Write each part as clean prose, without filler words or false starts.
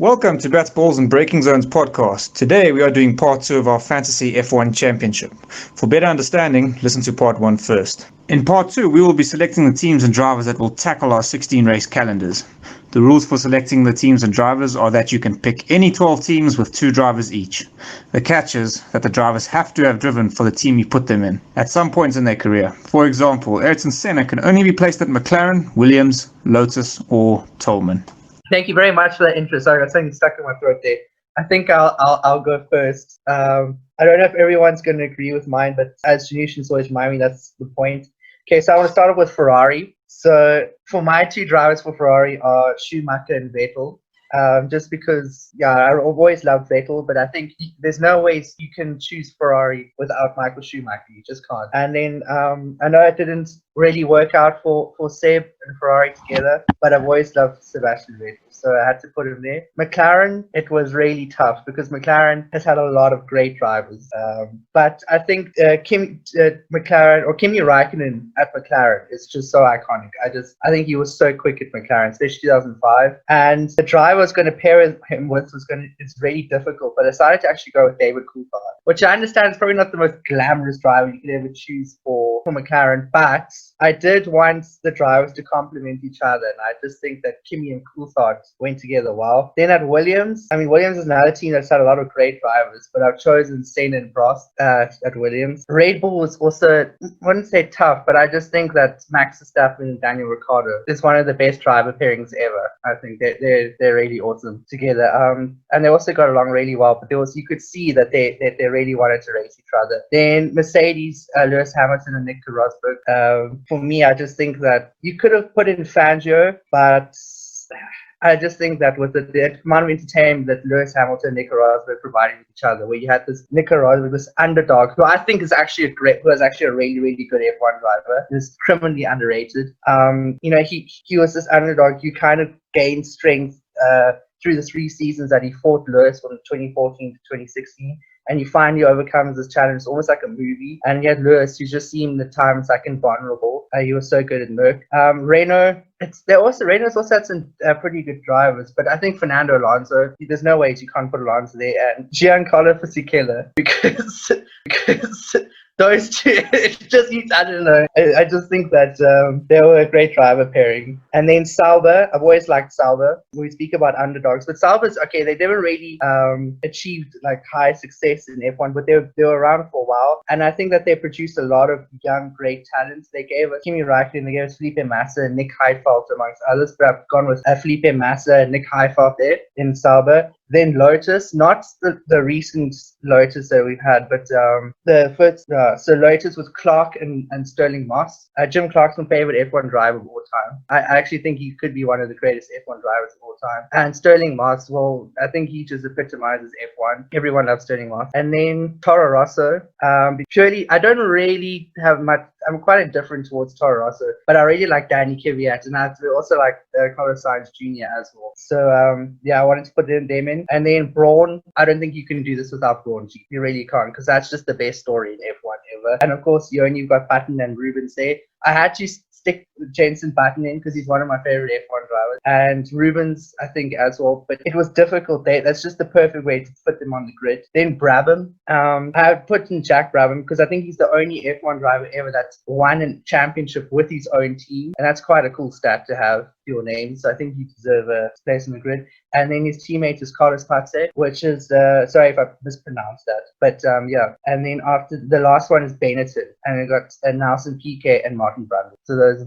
Welcome to Bats, Balls and Breaking Zones podcast. Today we are doing part 2 of our Fantasy F1 Championship. For better understanding, listen to part 1 first. In part 2, we will be selecting the teams and drivers that will tackle our 16 race calendars. The rules for selecting the teams and drivers are that you can pick any 12 teams with 2 drivers each. The catch is that the drivers have to have driven for the team you put them in at some points in their career. For example, Ayrton Senna can only be placed at McLaren, Williams, Lotus or Tolman. Thank you very much for that intro. Sorry, I got something stuck in my throat there. I think I'll go first. I don't know if everyone's going to agree with mine, but as Janushin's always remind me, that's the point. Okay, so I want to start off with Ferrari. So for my 2 drivers for Ferrari are Schumacher and Vettel. Just because, I've always loved Vettel, but I think there's no way you can choose Ferrari without Michael Schumacher. You just can't. And then I know it didn't really work out for Seb and Ferrari together, but I've always loved Sebastian Vettel, so I had to put him there. McLaren, it was really tough because McLaren has had a lot of great drivers. But I think Kimi Räikkönen at McLaren is just so iconic. I think he was so quick at McLaren, especially 2005. And the driver I was going to pair him with it's really difficult, but I decided to actually go with David Coulthard, which I understand is probably not the most glamorous driver you could ever choose for McLaren, but I did want the drivers to complement each other, and I just think that Kimi and Coulthard went together well. Then at Williams, Williams is another team that's had a lot of great drivers, but I've chosen Senna and Prost at Williams. Red Bull was also, I wouldn't say tough, but I just think that Max Verstappen and Daniel Ricciardo is one of the best driver pairings ever. I think they're really awesome together. And they also got along really well, but you could see that they really wanted to race each other. Then Mercedes, Lewis Hamilton and Nico Rosberg. For me, I just think that you could have put in Fangio, but I just think that with the amount of entertainment that Lewis Hamilton and Nico Rosberg provided with each other, where you had this Nico Rosberg, this underdog, who I think is actually a really, really good F1 driver, is criminally underrated. He was this underdog. You kind of gained strength through the 3 seasons that he fought Lewis from 2014 to 2016. And he finally overcomes this challenge. It's almost like a movie. And you had Lewis, who just seemed at times like invulnerable. He was so good at Merc. Renault's also had some pretty good drivers, but I think Fernando Alonso, there's no way you can't put Alonso there, and Giancarlo Fisichella, because those two, I don't know. I just think that they were a great driver pairing. And then Sauber, I've always liked Sauber. We speak about underdogs, but Sauber's, okay, they never really achieved like high success in F1, but they were around for a while. And I think that they produced a lot of young, great talents. They gave us Kimi Räikkönen, they gave us Felipe Massa and Nick Heidfeld, amongst others, but I've gone with Felipe Massa and Nick Heidfeld there in Sauber. Then Lotus, not the recent Lotus that we've had, but the first. So Lotus was Clark and Sterling Moss. Jim Clark's my favorite F1 driver of all time. I actually think he could be one of the greatest F1 drivers of all time. And Sterling Moss, well, I think he just epitomizes F1. Everyone loves Sterling Moss. And then Toro Rosso. Purely, I don't really have much. I'm quite indifferent towards Toro Rosso, but I really like Danny Kvyat, and I also like Carlos Sainz Jr. as well. So I wanted to put them in. And then Brawn, I don't think you can do this without Brawn G. You really can't, because that's just the best story in F1 ever. And of course, you've got Button and Rubens there. I had to stick Jenson Button in because he's one of my favorite F1 drivers, and Rubens I think as well, but it was difficult there. That's just the perfect way to put them on the grid. Then Brabham, I put in Jack Brabham because I think he's the only F1 driver ever that's won a championship with his own team, and that's quite a cool stat to have your name, so I think you deserve a place on the grid. And then his teammate is Carlos Pace, which is sorry if I mispronounced that, but and then after the last one is Benetton, and we got Nelson Piquet and Martin Brundle. So that's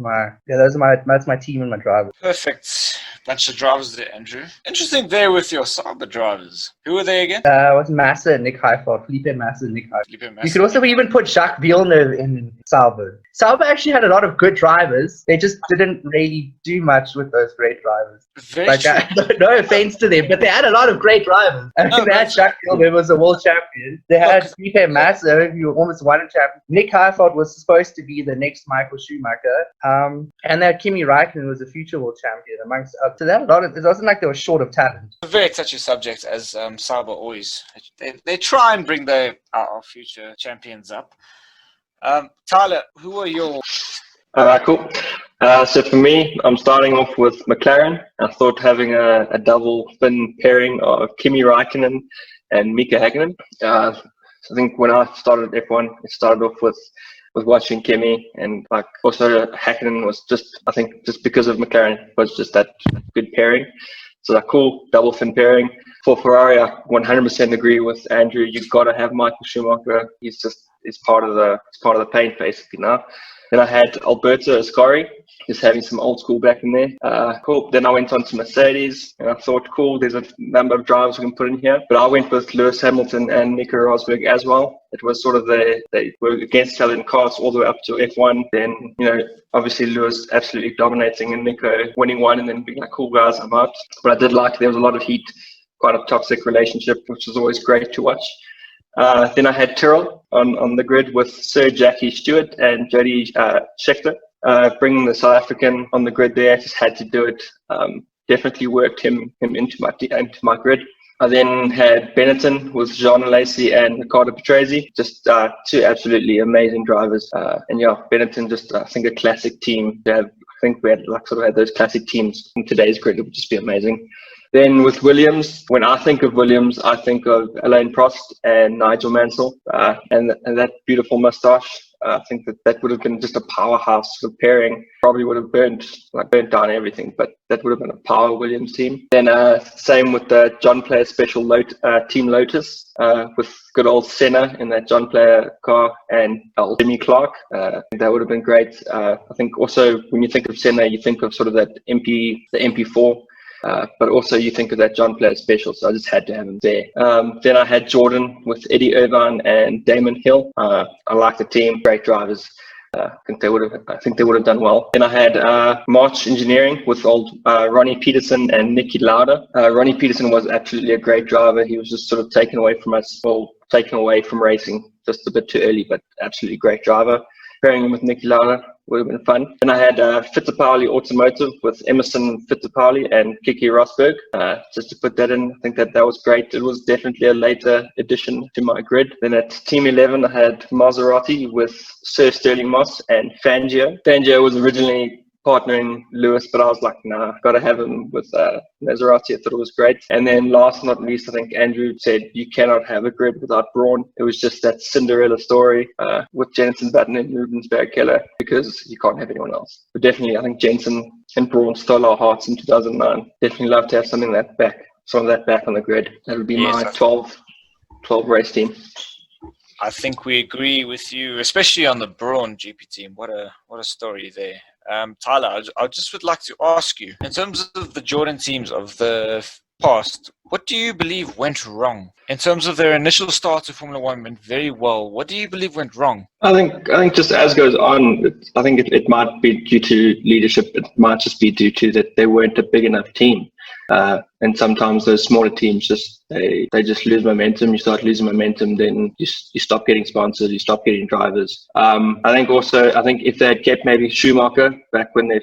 my team and my drivers. Perfect bunch of drivers there, Andrew. Interesting there with your Sauber drivers. Who were they again? Was Massa and Nick Heidfeld. Felipe Massa and Nick Heidfeld. You could also even put Jacques Villeneuve in Sauber. Sauber actually had a lot of good drivers. They just didn't really do much with those great drivers. No offense to them, but they had a lot of great drivers. They had Jacques Villeneuve, was a world champion. They had Felipe Massa, who almost won a champion. Nick Heidfeld was supposed to be the next Michael Schumacher. And that Kimi Räikkönen was a future world champion amongst. So they had a lot of. It wasn't like they were short of talent. A very touchy subject, as Sauber always. They try and bring our future champions up. Tyler, who are your? All right, cool. So for me, I'm starting off with McLaren. I thought having a double fin pairing of Kimi Räikkönen and Mika Häkkinen. I think when I started F1, it started off with watching Kimi, and like also Häkkinen was just, I think just because of McLaren was just that good pairing. So that cool double fin pairing. For Ferrari, I 100% agree with Andrew. You've got to have Michael Schumacher. He's part of the paint basically now. Then I had Alberto Ascari, just having some old school back in there. Cool. Then I went on to Mercedes, and I thought, cool, there's a number of drivers we can put in here. But I went with Lewis Hamilton and Nico Rosberg as well. It was sort of they were against each other in cars all the way up to F1. Then, obviously Lewis absolutely dominating and Nico winning one and then being like, cool guys, I'm out. But I did like there was a lot of heat, quite a toxic relationship, which was always great to watch. Then I had Tyrrell on the grid with Sir Jackie Stewart and Jody Scheckter. Bringing the South African on the grid there, I just had to do it. Definitely worked him into my grid. I then had Benetton with Jean Lacey and Riccardo Patrese, just two absolutely amazing drivers. And yeah, Benetton just I think a classic team. I think we had had those classic teams in today's grid. It would just be amazing. Then with Williams, when I think of Williams, I think of Alain Prost and Nigel Mansell, and that beautiful moustache. I think that would have been just a powerhouse for pairing. Probably would have burnt down everything, but that would have been a power Williams team. Then same with the John Player Special Team Lotus with good old Senna in that John Player car and Jimmy Clark. I think that would have been great. I think also when you think of Senna, you think of sort of that the MP4. But also you think of that John Player Special, so I just had to have him there. Then I had Jordan with Eddie Irvine and Damon Hill. I like the team, great drivers. I think they would have done well. Then I had March Engineering with old Ronnie Peterson and Nicky Lauda. Ronnie Peterson was absolutely a great driver. He was just sort of taken away from racing just a bit too early, but absolutely great driver. Pairing him with Nicky Lauda would have been fun. And I had Fittipaldi Automotive with Emerson Fittipaldi and Kiki Rosberg. Just to put that in, I think that was great. It was definitely a later addition to my grid. Then at Team 11, I had Maserati with Sir Sterling Moss and Fangio. Fangio was originally partnering Lewis, but I was like, nah, got to have him with Maserati. I thought it was great. And then last but not least, I think Andrew said you cannot have a grid without Brawn. It was just that Cinderella story with Jenson Button and Rubens Barrichello, because you can't have anyone else. But definitely, I think Jenson and Brawn stole our hearts in 2009. Definitely love to have some of that back on the grid. That would be my 12 race team. I think we agree with you, especially on the Brawn GP team. What a story there. Tyler, I just would like to ask you, in terms of the Jordan teams of the past, what do you believe went wrong? In terms of their initial start to Formula One went very well. What do you believe went wrong? I think just as goes on, I think it might be due to leadership. It might just be due to that they weren't a big enough team. And sometimes those smaller teams they just lose momentum. You start losing momentum, then you stop getting sponsors, you stop getting drivers. I think if they had kept maybe Schumacher back when they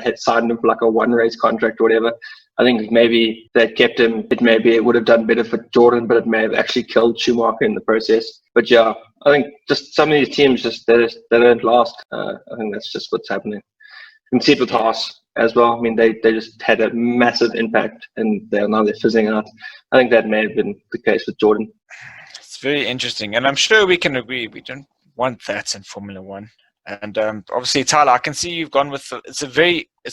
had signed him for like a one race contract or whatever, I think maybe they kept him. It would have done better for Jordan, but it may have actually killed Schumacher in the process. But yeah, I think just some of these teams they don't last. I think that's just what's happening. You can see it with Haas as well. I mean, they just had a massive impact, and they're fizzing out. I think that may have been the case with Jordan. It's very interesting, and I'm sure we can agree we don't want that in Formula One. And obviously, Tyler, I can see you've gone with it's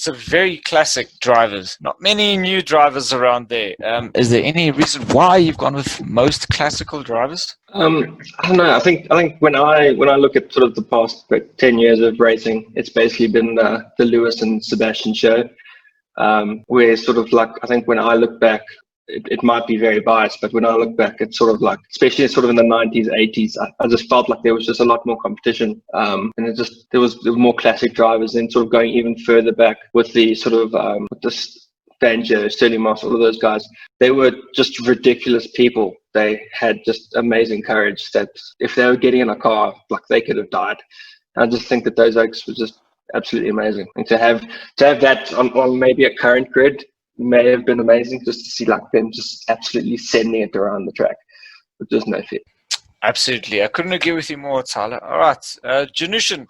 a very classic drivers. Not many new drivers around there. Is there any reason why you've gone with most classical drivers? I don't know. I think when I look at sort of the past 10 years of racing, it's basically been the Lewis and Sebastian show. Where sort of like, I think when I look back, it might be very biased, but when I look back, it's sort of like, especially sort of in the 90s, 80s, I just felt like there was just a lot more competition. And there was more classic drivers, and sort of going even further back with the sort of, with this Fangio, Sterling Moss, all of those guys, they were just ridiculous people. They had just amazing courage that if they were getting in a car, like they could have died. I just think that those oaks were just absolutely amazing. And to have that on maybe a current grid may have been amazing, just to see like them just absolutely sending it around the track with just no fear. Absolutely. I couldn't agree with you more, Tyler. All right. Janushan,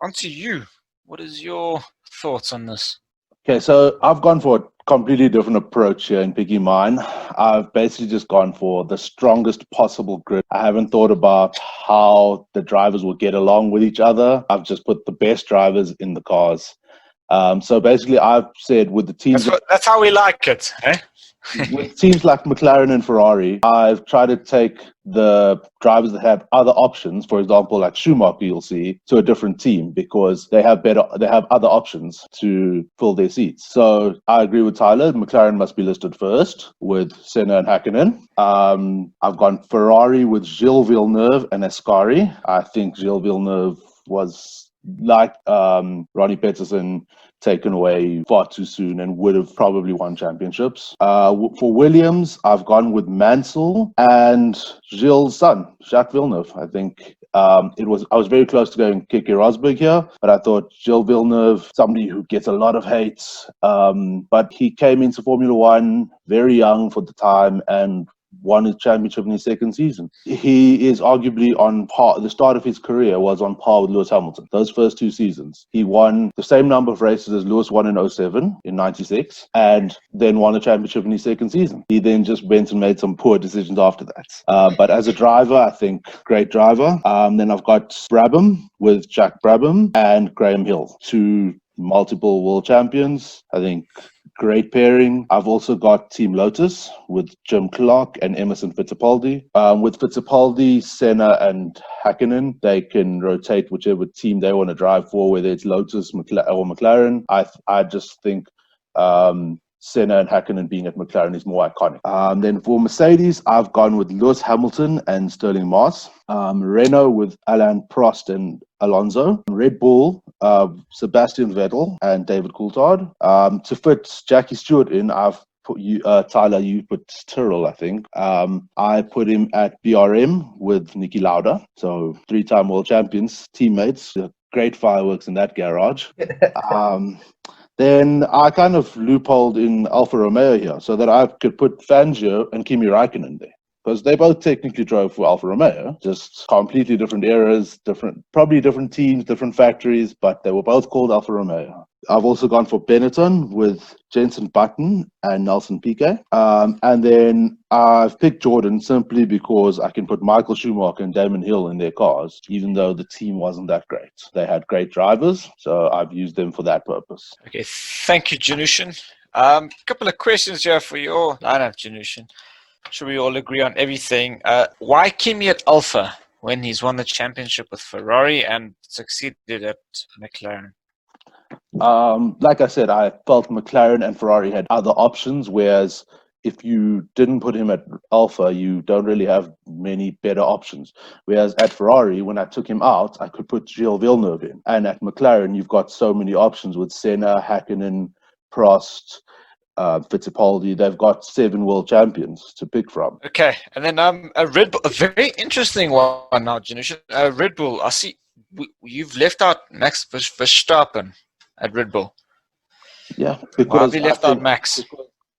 on to you. What is your thoughts on this? Okay, so I've gone for a completely different approach here in picking mine. I've basically just gone for the strongest possible grid. I haven't thought about how the drivers will get along with each other. I've just put the best drivers in the cars. So basically, I've said with the teams, That's how we like it, eh? with teams like McLaren and Ferrari, I've tried to take the drivers that have other options, for example, like Schumacher, you'll see, to a different team because they have other options to fill their seats. So I agree with Tyler. McLaren must be listed first with Senna and Hakkinen. I've gone Ferrari with Gilles Villeneuve and Ascari. I think Gilles Villeneuve was like Ronnie Peterson taken away far too soon and would have probably won championships. For Williams, I've gone with Mansell and Gilles' son, Jacques Villeneuve. I think I was very close to going Keke Rosberg here, but I thought Gilles Villeneuve, somebody who gets a lot of hate, but he came into Formula One very young for the time and won his championship in his second season. He is arguably on par. The start of his career was on par with Lewis Hamilton. Those first 2 seasons, he won the same number of races as Lewis won in 07, in 96, and then won a championship in his second season. He then just went and made some poor decisions after that. But as a driver, I think great driver. Then I've got Brabham with Jack Brabham and Graham Hill, 2 multiple world champions. I think great pairing. I've also got Team Lotus with Jim Clark and Emerson Fittipaldi. With Fittipaldi, Senna and Hakkinen, they can rotate whichever team they want to drive for, whether it's Lotus or McLaren. I just think Senna and Hakkinen being at McLaren is more iconic. Then for Mercedes, I've gone with Lewis Hamilton and Sterling Moss. Renault with Alain Prost and Alonso. Red Bull, Sebastian Vettel and David Coulthard. To fit Jackie Stewart in, I've put you, Tyler, you put Tyrrell, I think. I put him at BRM with Niki Lauda. So 3-time world champions, teammates. Great fireworks in that garage. Then I kind of loopholed in Alfa Romeo here so that I could put Fangio and Kimi Räikkönen there. Because they both technically drove for Alfa Romeo, just completely different eras, probably different teams, different factories, but they were both called Alfa Romeo. I've also gone for Benetton with Jenson Button and Nelson Piquet. And then I've picked Jordan simply because I can put Michael Schumacher and Damon Hill in their cars, even though the team wasn't that great. They had great drivers, so I've used them for that purpose. Okay, thank you, Janushin. A couple of questions here for your lineup, Janushin. Should we all agree on everything? Why Kimi at Alfa when he's won the championship with Ferrari and succeeded at McLaren? Like I said, I felt McLaren and Ferrari had other options, whereas if you didn't put him at Alfa, you don't really have many better options. Whereas at Ferrari, when I took him out, I could put Gilles Villeneuve in. And at McLaren, you've got so many options with Senna, Hakkinen, Prost, Fittipaldi. They've got 7 world champions to pick from. Okay, and then a Red Bull, a very interesting one now, Janushin. Red Bull, I see you've left out Max Verstappen at Red Bull. Yeah, because why have you left out Max?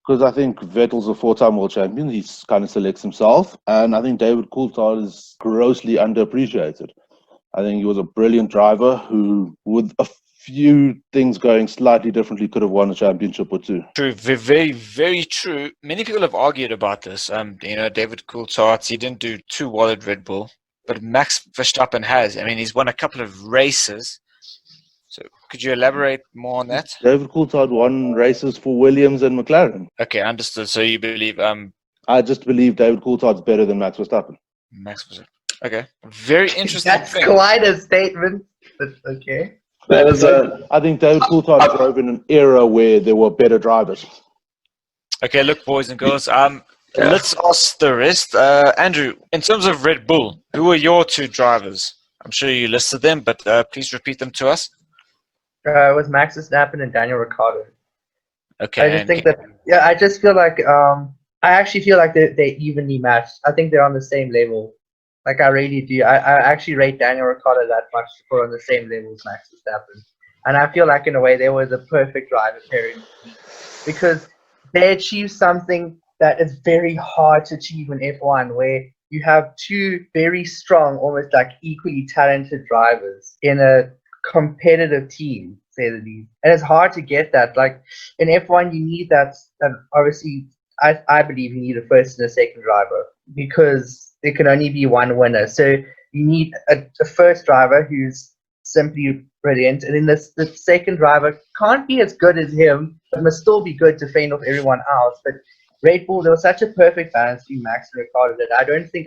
Because I think Vettel's a 4-time world champion. He kind of selects himself. And I think David Coulthard is grossly underappreciated. I think he was a brilliant driver who, with a few things going slightly differently, could have won a championship or 2. True, very, very true. Many people have argued about this. David Coulthard, he didn't do too well at Red Bull, but Max Verstappen has. I mean, he's won a couple of races. So could you elaborate more on that? David Coulthard won races for Williams and McLaren. Okay, understood. So you believe... I just believe David Coulthard's better than Max Verstappen. Max Verstappen. Okay. Very interesting. That's quite a statement, but okay. That is I think David Coulthard drove in an era where there were better drivers. Okay, look, boys and girls, let's ask the rest. Andrew, in terms of Red Bull, who are your 2 drivers? I'm sure you listed them, but please repeat them to us. It was Max Verstappen and Daniel Ricciardo. Okay. I just think that, I just feel like, I actually feel like they're evenly matched. I think they're on the same level. Like, I really do. I actually rate Daniel Ricciardo that much for on the same level as Max Verstappen. And I feel like, in a way, they were the perfect driver pairing because they achieved something that is very hard to achieve in F1, where you have 2 very strong, almost like equally talented drivers in a competitive team, say the least. And it's hard to get that. Like in F1, you need that obviously, I believe you need a first and a second driver because there can only be one winner. So you need a first driver who's simply brilliant, and then the second driver can't be as good as him, but must still be good to fend off everyone else. But Red Bull, there was such a perfect balance between Max and Ricciardo that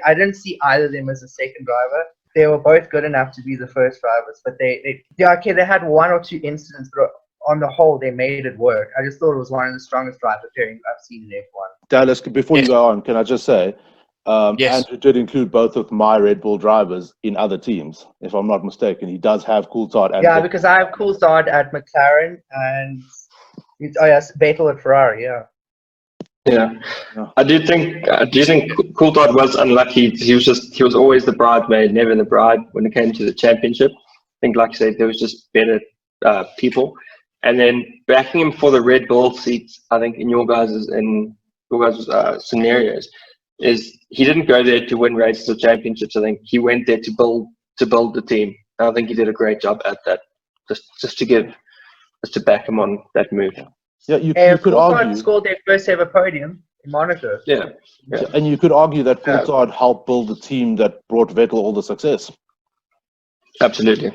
I don't see either of them as a second driver. They were both good enough to be the first drivers, but they had one or two incidents, but on the whole, they made it work. I just thought it was one of the strongest driver pairings I've seen in F1. Dallas, before you go on, can I just say, Yes. Andrew did include both of my Red Bull drivers in other teams, if I'm not mistaken. He does have Coulthard and Yeah, because I have Coulthard at McLaren and Vettel at Ferrari. Yeah, I do think Coulthard was unlucky. He was always the bridesmaid, never the bride when it came to the championship. I think, like I said, there was just better people. And then backing him for the Red Bull seats, I think in your guys' scenarios, is he didn't go there to win races or championships. I think he went there to build the team. And I think he did a great job at that. Just to back him on that move. Yeah, you could argue scored their first ever podium in Monaco. Yeah. And you could argue that Coulthard helped build the team that brought Vettel all the success. Absolutely.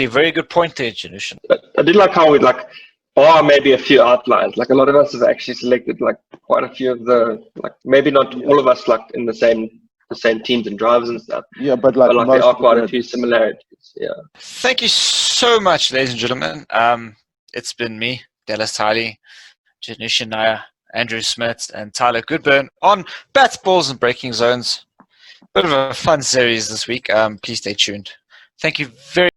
Very good point there, Janishan. I did like how we bar maybe a few outliers. Like a lot of us have actually selected like quite a few of the maybe not all of us like in the same teams and drivers and stuff. Yeah, but there are quite a few similarities. Yeah. Thank you so much, ladies and gentlemen. It's been me, Dallas Tiley, Janishan Nair, Andrew Smith, and Tyler Goodburn on Bats, Balls, and Braking Zones. Bit of a fun series this week. Please stay tuned. Thank you very